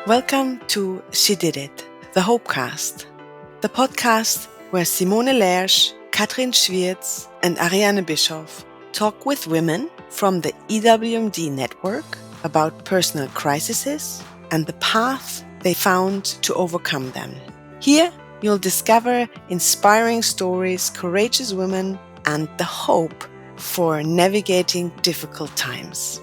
Welcome to She Did It, the Hopecast, the podcast where Simone Lersch, Katrin Schwierz, and Ariane Bischoff talk with women from the EWMD network about personal crises and the path they found to overcome them. Here, you'll discover inspiring stories, courageous women, and the hope for navigating difficult times.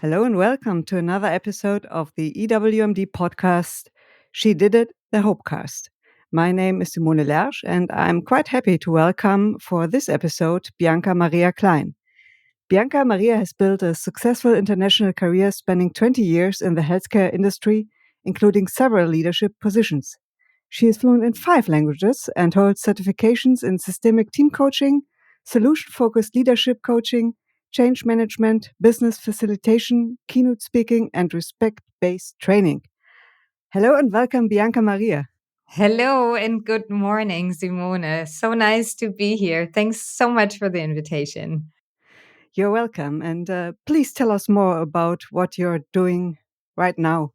Hello and welcome to another episode of the EWMD podcast, She Did It, the Hopecast. My name is Simone Lersch and I'm quite happy to welcome for this episode Bianca-Maria Klein. Bianca-Maria has built a successful international career spanning 20 years in the healthcare industry, including several leadership positions. She is fluent in 5 languages and holds certifications in systemic team coaching, solution-focused leadership coaching, change management, business facilitation, keynote speaking, and respect-based training. Hello and welcome, Bianca-Maria. Hello and good morning, Simone. So nice to be here. Thanks so much for the invitation. You're welcome. And please tell us more about what you're doing right now.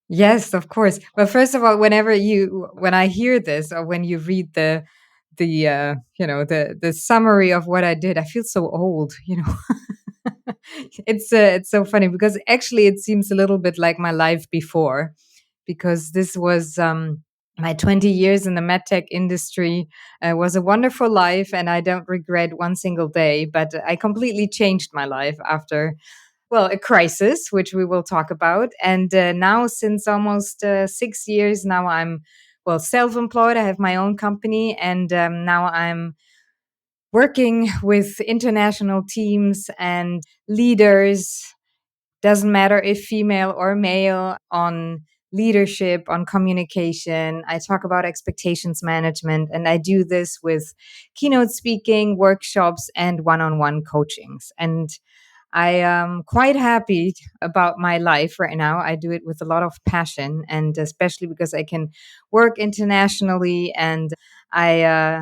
Yes, of course. Well, first of all, when I hear this or when you read the summary of what I did, I feel so old, It's so funny because actually it seems a little bit like my life before, because this was my 20 years in the medtech industry. Was a wonderful life, and I don't regret one single day. But I completely changed my life after, a crisis, which we will talk about. And now, since almost 6 years now, I'm self-employed. I have my own company, and now I'm working with international teams and leaders, doesn't matter if female or male, on leadership, on communication. I talk about expectations management, and I do this with keynote speaking, workshops, and one-on-one coachings. And I am quite happy about my life right now. I do it with a lot of passion, and especially because I can work internationally, and I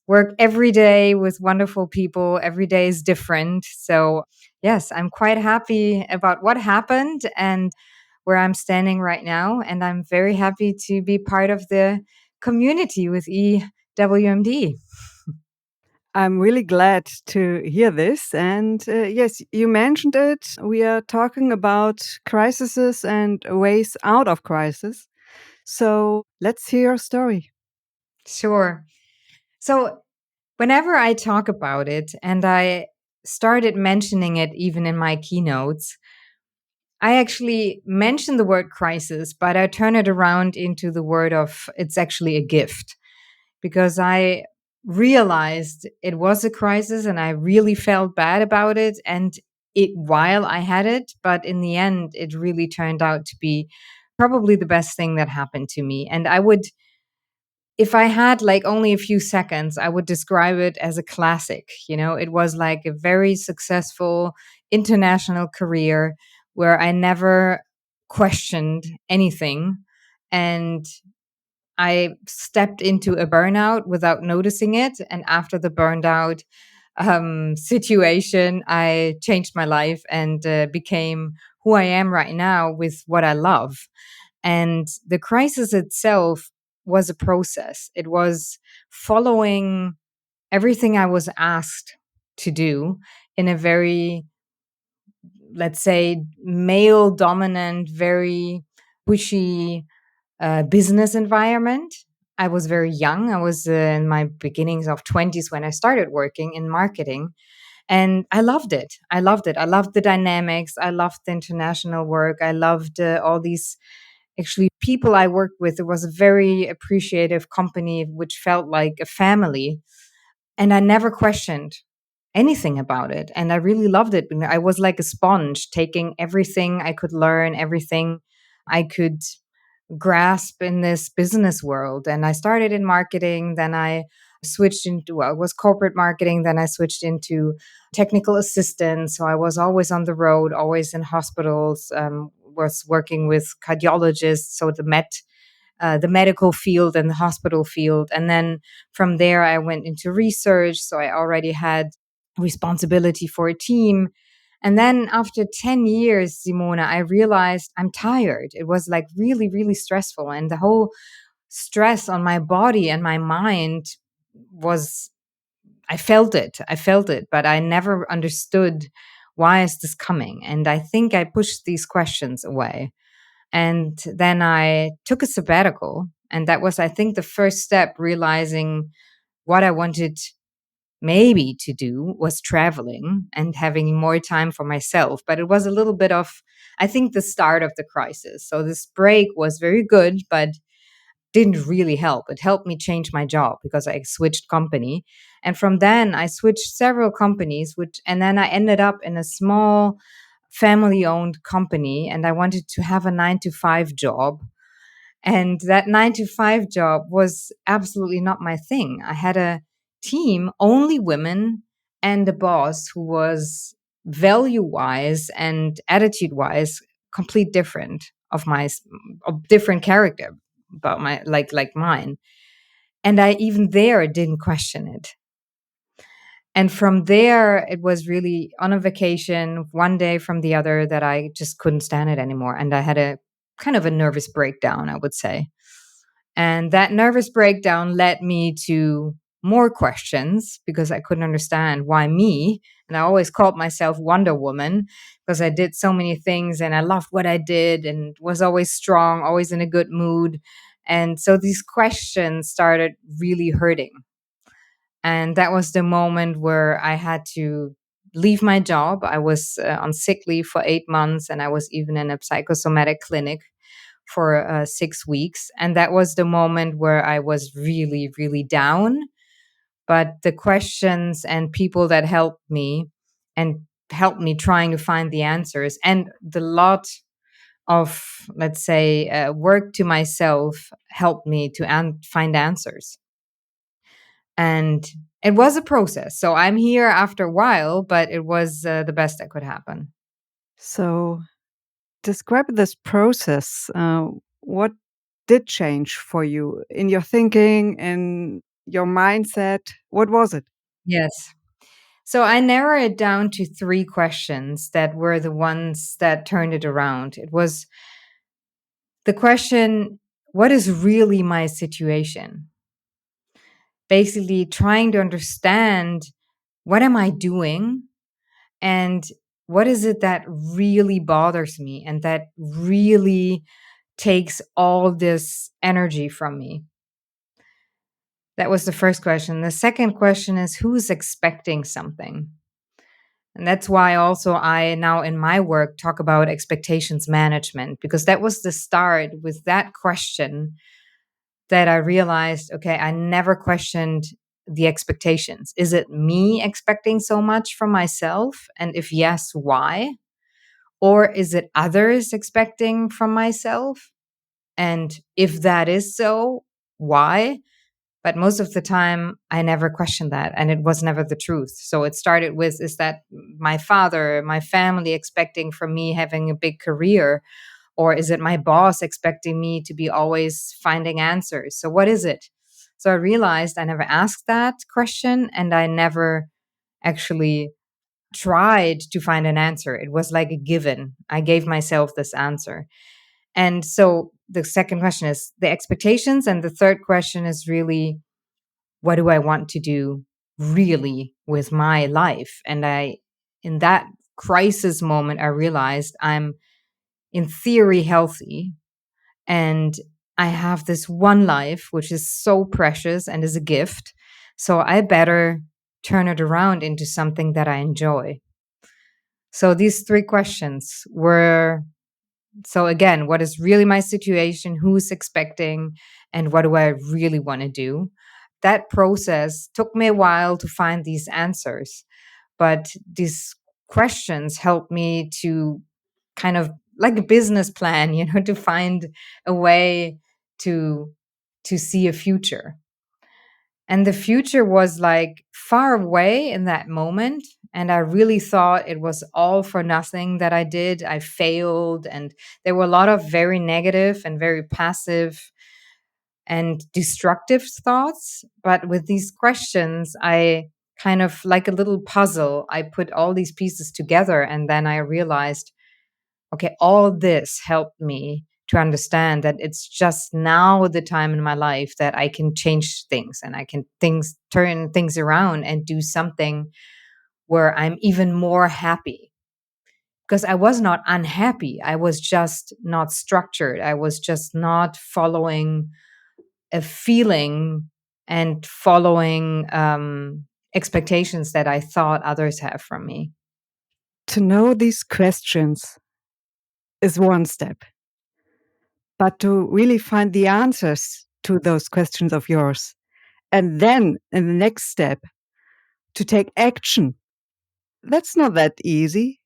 work every day with wonderful people. Every day is different. So, yes, I'm quite happy about what happened and where I'm standing right now. And I'm very happy to be part of the community with EWMD. I'm really glad to hear this. And yes, you mentioned it. We are talking about crises and ways out of crisis. So let's hear your story. Sure. So, whenever I talk about it, and I started mentioning it even in my keynotes, I actually mention the word crisis, but I turn it around into the word of it's actually a gift, because I realized it was a crisis and I really felt bad about it and it while I had it, but in the end it really turned out to be probably the best thing that happened to me. And I would, if I had like only a few seconds, I would describe it as a classic. It was like a very successful international career where I never questioned anything. And I stepped into a burnout without noticing it. And after the burnout situation, I changed my life and became who I am right now with what I love. And the crisis itself was a process. It was following everything I was asked to do in a very, let's say, male dominant, very pushy business environment. I was very young. I was in my beginnings of 20s when I started working in marketing. And I loved it. I loved it. I loved the dynamics. I loved the international work. I loved all these actually people I worked with. It was a very appreciative company, which felt like a family. And I never questioned anything about it. And I really loved it. I was like a sponge, taking everything I could learn, everything I could grasp in this business world. And I started in marketing, then I switched into, it was corporate marketing, then I switched into technical assistance. So I was always on the road, always in hospitals, was working with cardiologists, so the medical field and the hospital field. And then from there, I went into research. So I already had responsibility for a team. And then after 10 years, Simona, I realized I'm tired. It was like really, really stressful. And the whole stress on my body and my mind was, I felt it, but I never understood, why is this coming? And I think I pushed these questions away. And then I took a sabbatical. And that was, I think, the first step, realizing what I wanted maybe to do was traveling and having more time for myself. But it was a little bit of, I think, the start of the crisis. So this break was very good, but didn't really help. It helped me change my job because I switched company. And from then I switched several companies, and then I ended up in a small family owned company, and I wanted to have a 9 to 5 job. And that 9 to 5 job was absolutely not my thing. I had a team, only women, and a boss who was value wise and attitude wise complete different of different character about my like mine. And I even there didn't question it. And from there, it was really on a vacation one day from the other that I just couldn't stand it anymore. And I had a kind of a nervous breakdown, I would say. And that nervous breakdown led me to more questions because I couldn't understand why me. And I always called myself Wonder Woman because I did so many things and I loved what I did and was always strong, always in a good mood. And so these questions started really hurting. And that was the moment where I had to leave my job. I was on sick leave for 8 months, and I was even in a psychosomatic clinic for 6 weeks. And that was the moment where I was really, really down. But the questions and people that helped me trying to find the answers, and the lot of, let's say, work to myself helped me to find answers. And it was a process. So I'm here after a while, but it was the best that could happen. So describe this process. What did change for you in your thinking and your mindset? What was it? Yes. So I narrowed it down to 3 questions that were the ones that turned it around. It was the question, what is really my situation? Basically trying to understand, what am I doing? And what is it that really bothers me and that really takes all this energy from me? That was the first question. The second question is, who's expecting something? And that's why also I now in my work talk about expectations management, because that was the start with that question that I realized, okay, I never questioned the expectations. Is it me expecting so much from myself? And if yes, why? Or is it others expecting from myself? And if that is so, why? But most of the time, I never questioned that. And it was never the truth. So it started with, is that my father, my family expecting from me having a big career? Or is it my boss expecting me to be always finding answers? So what is it? So I realized I never asked that question and I never actually tried to find an answer. It was like a given. I gave myself this answer. And so the second question is the expectations. And the third question is really, what do I want to do really with my life? And in that crisis moment, I realized I'm in theory healthy and I have this one life, which is so precious and is a gift. So I better turn it around into something that I enjoy. So these 3 questions were, so again, what is really my situation? Who's expecting? And what do I really want to do? That process took me a while to find these answers, but these questions helped me to kind of like a business plan, to find a way to see a future. And the future was like far away in that moment. And I really thought it was all for nothing that I did. I failed. And there were a lot of very negative and very passive and destructive thoughts. But with these questions, I kind of like a little puzzle. I put all these pieces together, and then I realized, okay, all this helped me to understand that it's just now the time in my life that I can change things, and I can turn things around and do something where I'm even more happy. Because I was not unhappy. I was just not structured. I was just not following a feeling and following expectations that I thought others have from me. To know these questions is one step, but to really find the answers to those questions of yours, and then in the next step, to take action, that's not that easy.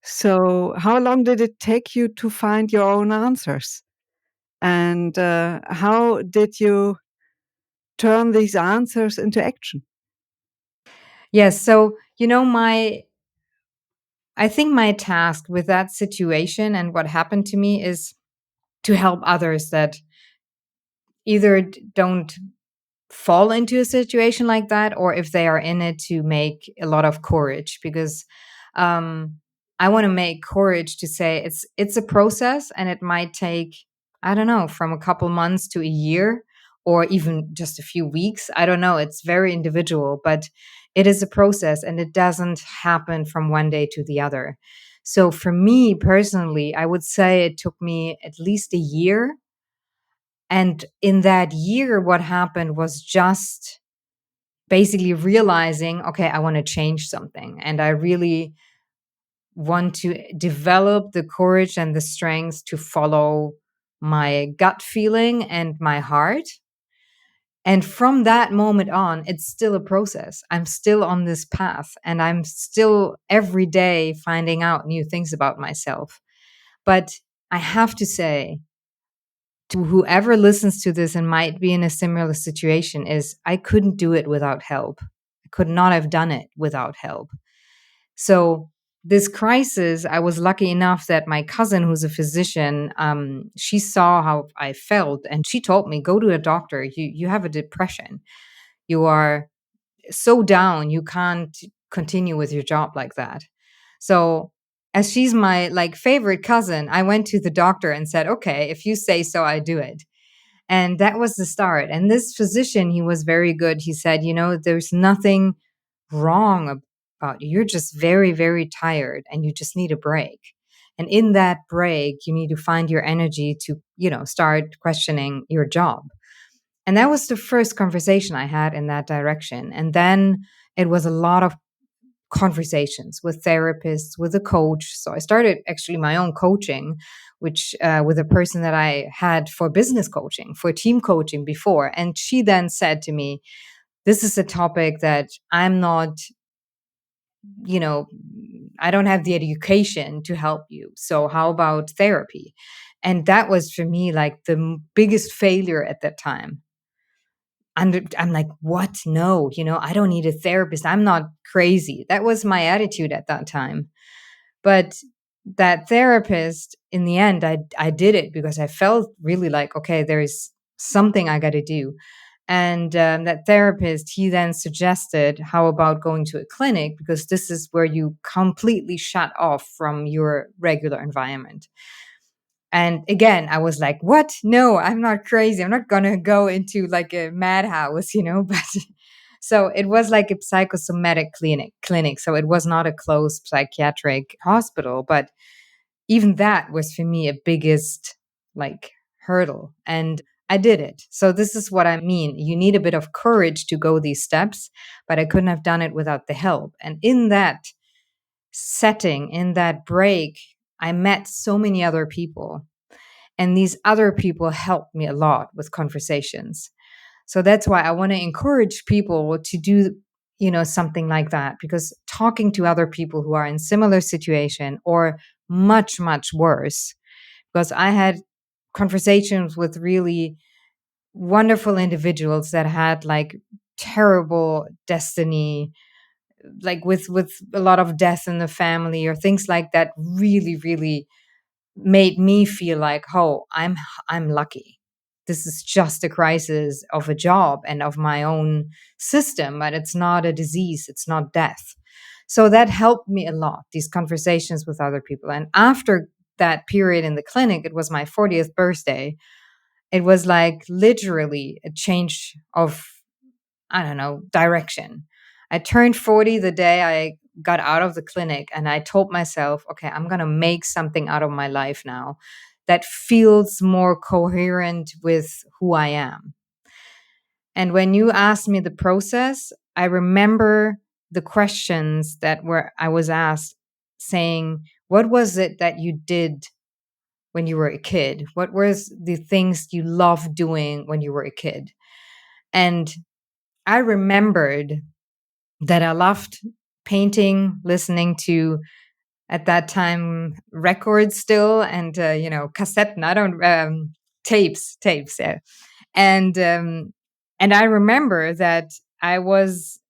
So, how long did it take you to find your own answers? And how did you turn these answers into action? Yes. So, I think my task with that situation and what happened to me is to help others that either don't fall into a situation like that, or if they are in it, to make a lot of courage, because um, I want to make courage to say it's a process, and it might take, I don't know, from a couple months to a year, or even just a few weeks. I don't know. It's very individual, but it is a process, and it doesn't happen from one day to the other. So for me personally, I would say it took me at least a year. And in that year, what happened was just basically realizing, okay, I want to change something. And I really want to develop the courage and the strength to follow my gut feeling and my heart. And from that moment on, it's still a process. I'm still on this path, and I'm still every day finding out new things about myself. But I have to say, to whoever listens to this and might be in a similar situation, is I couldn't do it without help. I could not have done it without help. So this crisis, I was lucky enough that my cousin, who's a physician, she saw how I felt, and she told me, go to a doctor. You have a depression. You are so down. You can't continue with your job like that. So as she's my favorite cousin, I went to the doctor and said, okay, if you say so, I do it. And that was the start. And this physician, he was very good. He said, there's nothing wrong about you. You're just very, very tired, and you just need a break. And in that break, you need to find your energy to, start questioning your job. And that was the first conversation I had in that direction. And then it was a lot of conversations with therapists, with a coach. So I started actually my own coaching, which with a person that I had for business coaching, for team coaching before. And she then said to me, this is a topic that I'm not, I don't have the education to help you. So how about therapy? And that was for me like the biggest failure at that time. And I'm like, what? No, I don't need a therapist. I'm not crazy. That was my attitude at that time. But that therapist, in the end, I did it because I felt really like, okay, there's something I got to do. And that therapist, he then suggested, how about going to a clinic? Because this is where you completely shut off from your regular environment. And again, I was like, what? No, I'm not crazy. I'm not going to go into like a madhouse, but so it was like a psychosomatic clinic. So it was not a closed psychiatric hospital, but even that was for me a biggest hurdle. And I did it. So this is what I mean. You need a bit of courage to go these steps, but I couldn't have done it without the help. And in that setting, in that break, I met so many other people. And these other people helped me a lot with conversations. So that's why I want to encourage people to do, something like that, because talking to other people who are in similar situation or much, much worse, because I had conversations with really wonderful individuals that had terrible destiny, with a lot of death in the family or things like that, really, really made me feel like, oh, I'm lucky. this is just a crisis of a job and of my own system, but it's not a disease, it's not death. So that helped me a lot, these conversations with other people. And after that period in the clinic, it was my 40th birthday. It was like literally a change of, I don't know, direction. I turned 40 the day I got out of the clinic, and I told myself, okay, I'm going to make something out of my life now that feels more coherent with who I am. And when you asked me the process, I remember the questions that I was asked, saying, what was it that you did when you were a kid? What was the things you loved doing when you were a kid? And I remembered that I loved painting, listening to, at that time, records still, and cassette, I don't tapes, yeah. And I remember that I was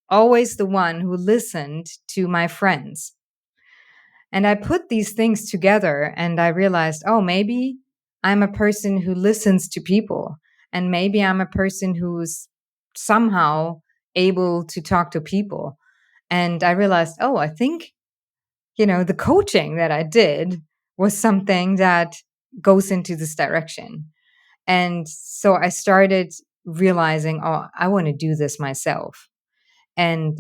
always the one who listened to my friends. And I put these things together, and I realized, oh, maybe I'm a person who listens to people, and maybe I'm a person who's somehow able to talk to people. And I realized, oh, I think, the coaching that I did was something that goes into this direction. And so I started realizing, oh, I want to do this myself. And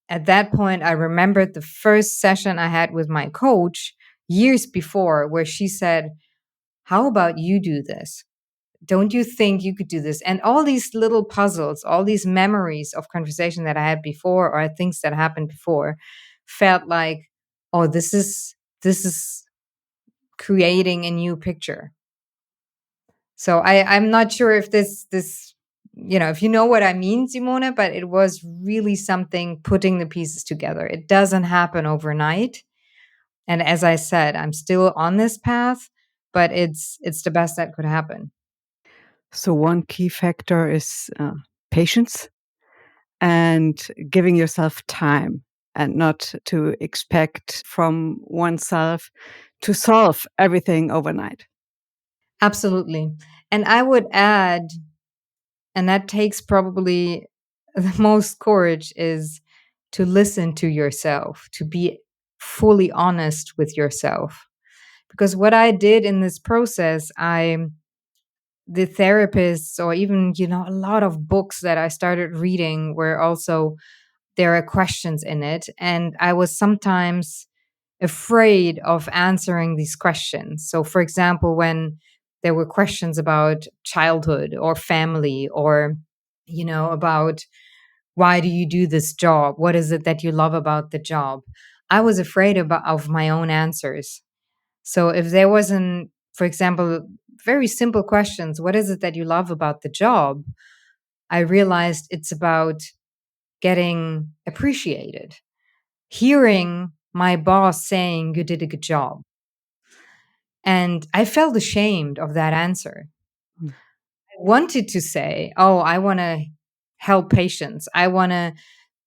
at that point, I remembered the first session I had with my coach years before, where she said, how about you do this? Don't you think you could do this? And all these little puzzles, all these memories of conversation that I had before, or things that happened before, felt like, oh, this is creating a new picture. So I'm not sure if this if you know what I mean, Simone, but it was really something, putting the pieces together. It doesn't happen overnight. And as I said, I'm still on this path, but it's the best that could happen. So one key factor is patience and giving yourself time, and not to expect from oneself to solve everything overnight. Absolutely. And I would add, and that takes probably the most courage, is to listen to yourself, to be fully honest with yourself. Because what I did in this process, the therapists, or even, a lot of books that I started reading, were also, there are questions in it. And I was sometimes afraid of answering these questions. So, for example, when there were questions about childhood or family, or, about why do you do this job? What is it that you love about the job? I was afraid of my own answers. So if there wasn't, for example, very simple questions, what is it that you love about the job? I realized it's about getting appreciated, hearing my boss saying, you did a good job. And I felt ashamed of that answer. Mm. I wanted to say, oh, I want to help patients. I want to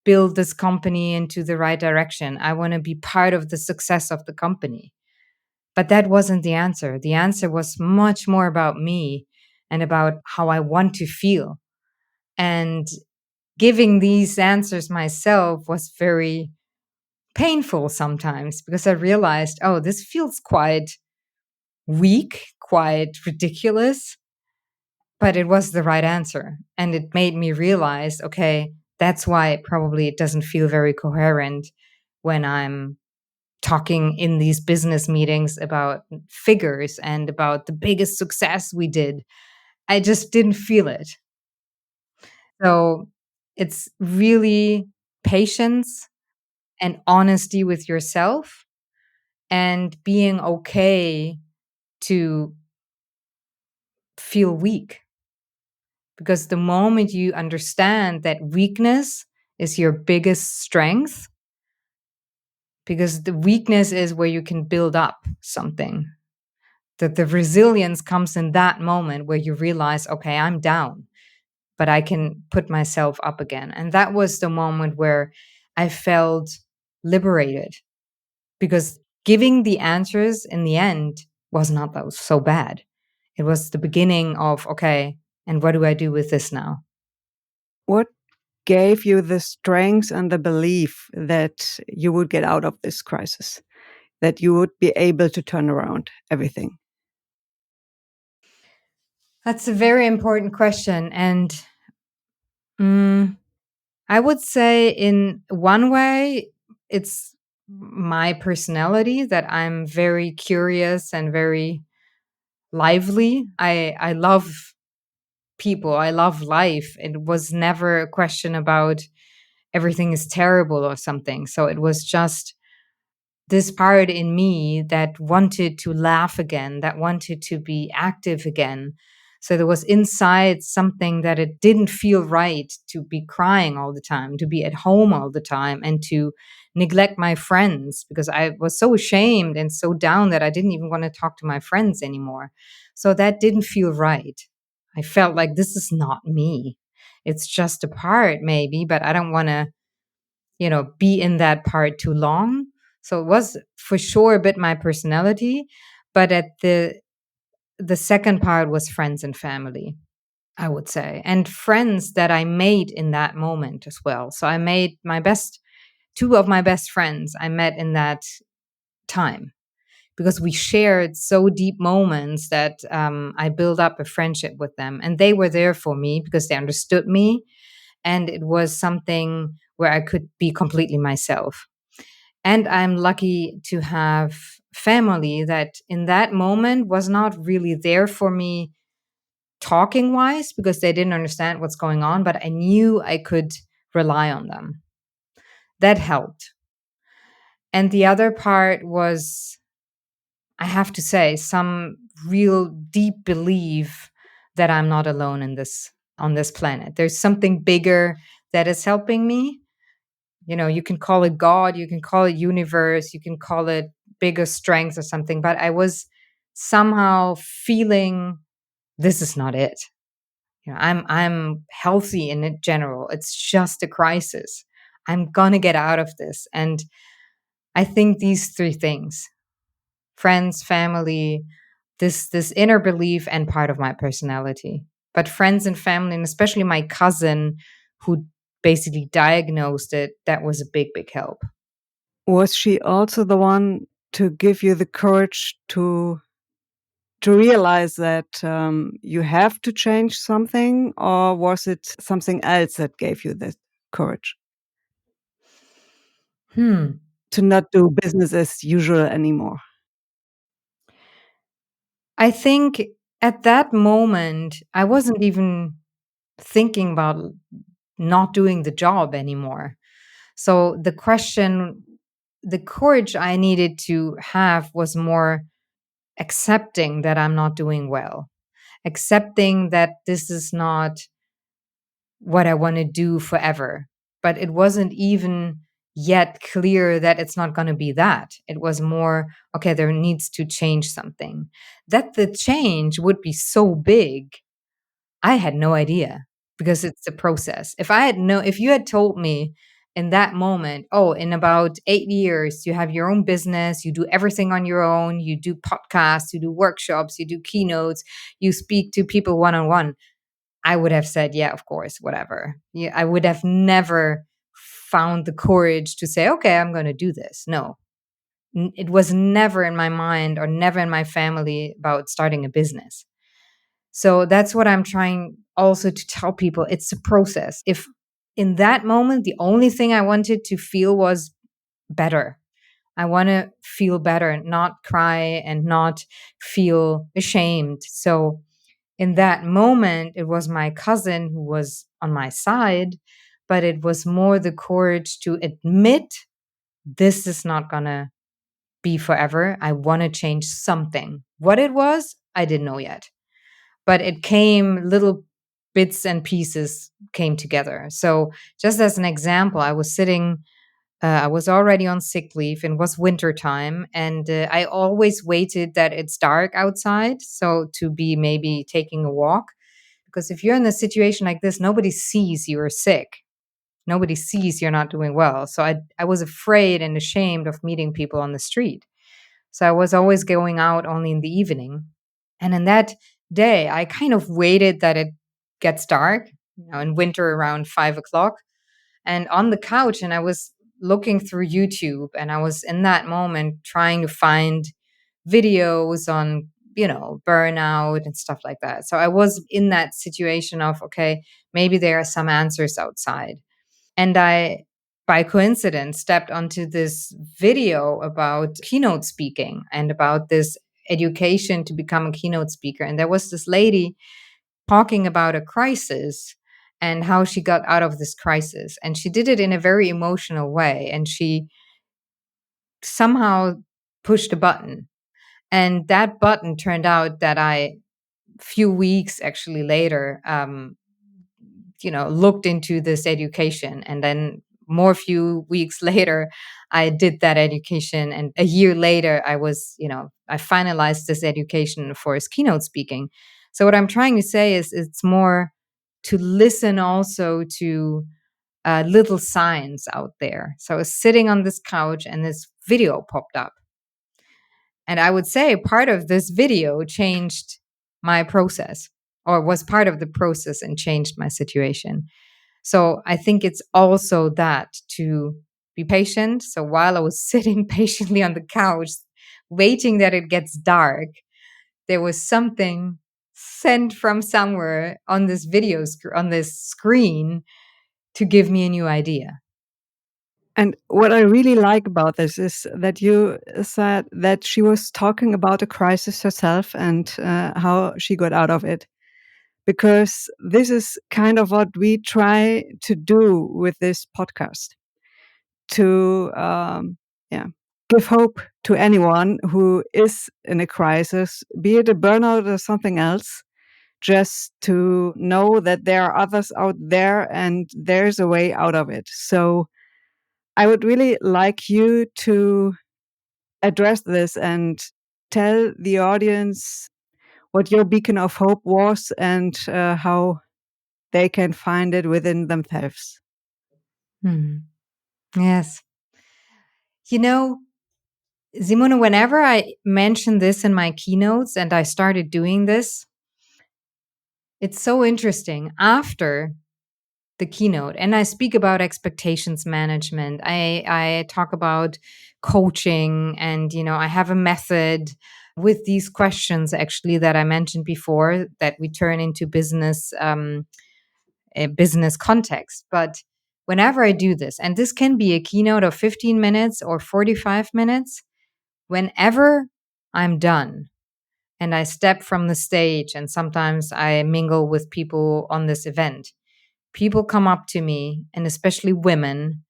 build this company into the right direction. I want to be part of the success of the company. But that wasn't the answer. The answer was much more about me and about how I want to feel. And giving these answers myself was very painful sometimes, because I realized, oh, this feels quite weak, quite ridiculous, but it was the right answer. And it made me realize, okay, that's why probably it doesn't feel very coherent when I'm talking in these business meetings about figures and about the biggest success we did. I just didn't feel it. So it's really patience and honesty with yourself, and being okay to feel weak. Because the moment you understand that weakness is your biggest strength, because the weakness is where you can build up something, that the resilience comes in that moment where you realize, okay, I'm down, but I can put myself up again. And that was the moment where I felt liberated, because giving the answers in the end was not so bad. It was the beginning of, okay, and what do I do with this now? What gave you the strength and the belief that you would get out of this crisis, that you would be able to turn around everything? That's a very important question. And I would say, in one way, it's my personality that I'm very curious and very lively. I love people. I love life. It was never a question about everything is terrible or something. So it was just this part in me that wanted to laugh again, that wanted to be active again. So there was inside something that it didn't feel right to be crying all the time, to be at home all the time, and to neglect my friends, because I was so ashamed and so down that I didn't even want to talk to my friends anymore. So that didn't feel right. I felt like this is not me. It's just a part, maybe, but I don't want to, be in that part too long. So it was for sure a bit my personality, but at the second part was friends and family, I would say, and friends that I made in that moment as well. So I made two of my best friends I met in that time, because we shared so deep moments that I built up a friendship with them, and they were there for me because they understood me, and it was something where I could be completely myself. And I'm lucky to have family that in that moment was not really there for me talking wise, because they didn't understand what's going on, but I knew I could rely on them. That helped. And the other part was, I have to say, some real deep belief that I'm not alone on this planet. There's something bigger that is helping me. You can call it God, you can call it universe, you can call it bigger strength or something, but I was somehow feeling this is not it. I'm healthy in general. It's just a crisis. I'm gonna get out of this. And I think these three things: friends, family, this inner belief, and part of my personality. But friends and family, and especially my cousin who basically diagnosed it, that was a big help. Was she also the one to give you the courage to realize that you have to change something, or was it something else that gave you that courage to not do business as usual anymore? I think at that moment, I wasn't even thinking about not doing the job anymore. So the courage I needed to have was more accepting that I'm not doing well, accepting that this is not what I want to do forever. But it wasn't even yet clear that it's not going to be that. It was more, okay, there needs to change something. That the change would be so big, I had no idea, because it's a process. If you had told me in that moment, oh, in about 8 years, you have your own business, you do everything on your own, you do podcasts, you do workshops, you do keynotes, you speak to people one on one, I would have said, yeah, of course, whatever. Yeah, I would have never found the courage to say, okay, I'm going to do this. No, it was never in my mind or never in my family about starting a business. So that's what I'm trying also to tell people. It's a process. If in that moment, the only thing I wanted to feel was better, I want to feel better and not cry and not feel ashamed. So in that moment, it was my cousin who was on my side, but it was more the courage to admit this is not going to be forever. I want to change something. What it was, I didn't know yet, but it came, little bits and pieces came together. So just as an example, I was already on sick leave and it was winter time, and I always waited that it's dark outside, so to be maybe taking a walk, because if you're in a situation like this, nobody sees you're sick, nobody sees you're not doing well. So I was afraid and ashamed of meeting people on the street, so I was always going out only in the evening. And in that day, I kind of waited that it gets dark, in winter around 5 o'clock, and on the couch, and I was looking through YouTube, and I was in that moment trying to find videos on, burnout and stuff like that. So I was in that situation of, okay, maybe there are some answers outside. And I, by coincidence, stepped onto this video about keynote speaking and about this education to become a keynote speaker. And there was this lady talking about a crisis and how she got out of this crisis. And she did it in a very emotional way. And she somehow pushed a button. And that button turned out that few weeks actually later, looked into this education. And then more few weeks later, I did that education. And a year later, I finalized this education for his keynote speaking. So what I'm trying to say is it's more to listen also to little signs out there. So I was sitting on this couch and this video popped up. And I would say part of this video changed my process, or was part of the process and changed my situation. So I think it's also that, to be patient. So while I was sitting patiently on the couch, waiting that it gets dark, there was something sent from somewhere on this on this screen to give me a new idea. And what I really like about this is that you said that she was talking about a crisis herself and how she got out of it. Because this is kind of what we try to do with this podcast, to give hope to anyone who is in a crisis, be it a burnout or something else, just to know that there are others out there and there's a way out of it. So I would really like you to address this and tell the audience what your beacon of hope was and how they can find it within themselves. Yes. Simone, whenever I mention this in my keynotes and I started doing this, it's so interesting. After the keynote, and I speak about expectations management, I talk about coaching, and I have a method with these questions actually that I mentioned before that we turn into business a business context. But whenever I do this, and this can be a keynote of 15 minutes or 45 minutes, whenever I'm done and I step from the stage, and sometimes I mingle with people on this event, people come up to me, and especially women.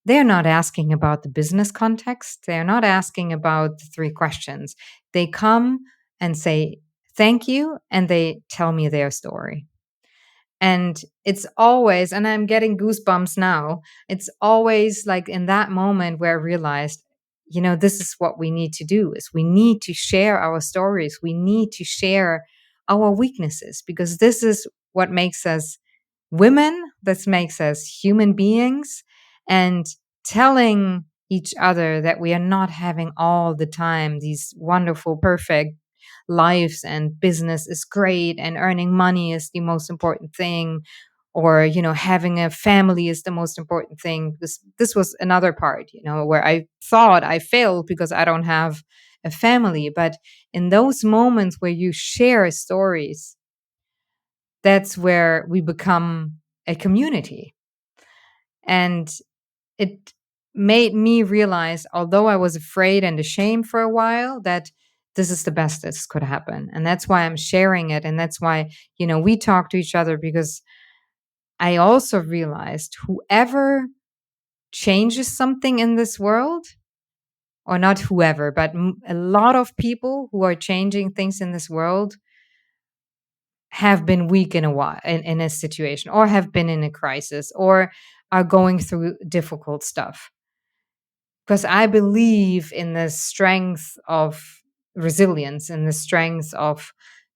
They're not asking about the business context. They're not asking about the 3 questions. They come and say, thank you, and they tell me their story. And it's always, and I'm getting goosebumps now, it's always like in that moment where I realized, this is what we need to do, is we need to share our stories. We need to share our weaknesses, because this is what makes us women, that makes us human beings. And telling each other that we are not having all the time these wonderful, perfect lives, and business is great and earning money is the most important thing, or having a family is the most important thing. This was another part, where I thought I failed because I don't have a family. But in those moments where you share stories, that's where we become a community. And it made me realize, although I was afraid and ashamed for a while, that this is the best this could happen. And that's why I'm sharing it. And that's why, we talk to each other, because I also realized whoever changes something in this world, or not whoever, but a lot of people who are changing things in this world have been weak in a while, in a situation, or have been in a crisis, or are going through difficult stuff. Because I believe in the strength of resilience and the strength of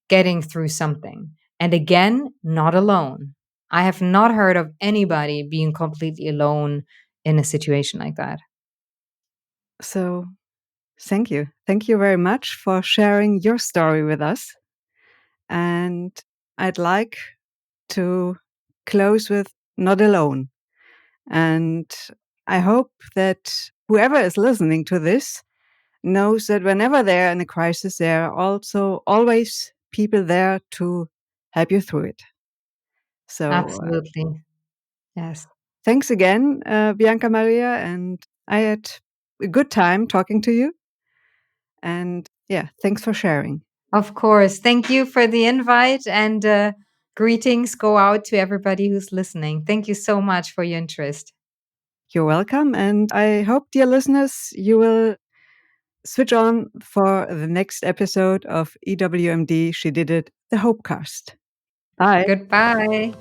getting through something. And again, not alone. I have not heard of anybody being completely alone in a situation like that. So thank you. Thank you very much for sharing your story with us. And I'd like to close with Not Alone. And I hope that whoever is listening to this knows that whenever they're in a crisis, there are also always people there to help you through it. So Absolutely. Yes. thanks again, Bianca-Maria, and I had a good time talking to you. And yeah, thanks for sharing. Of course. Thank you for the invite, and greetings go out to everybody who's listening. Thank you so much for your interest. You're welcome. And I hope, dear listeners, you will switch on for the next episode of EWMD. She Did It, the Hopecast. Bye. Goodbye.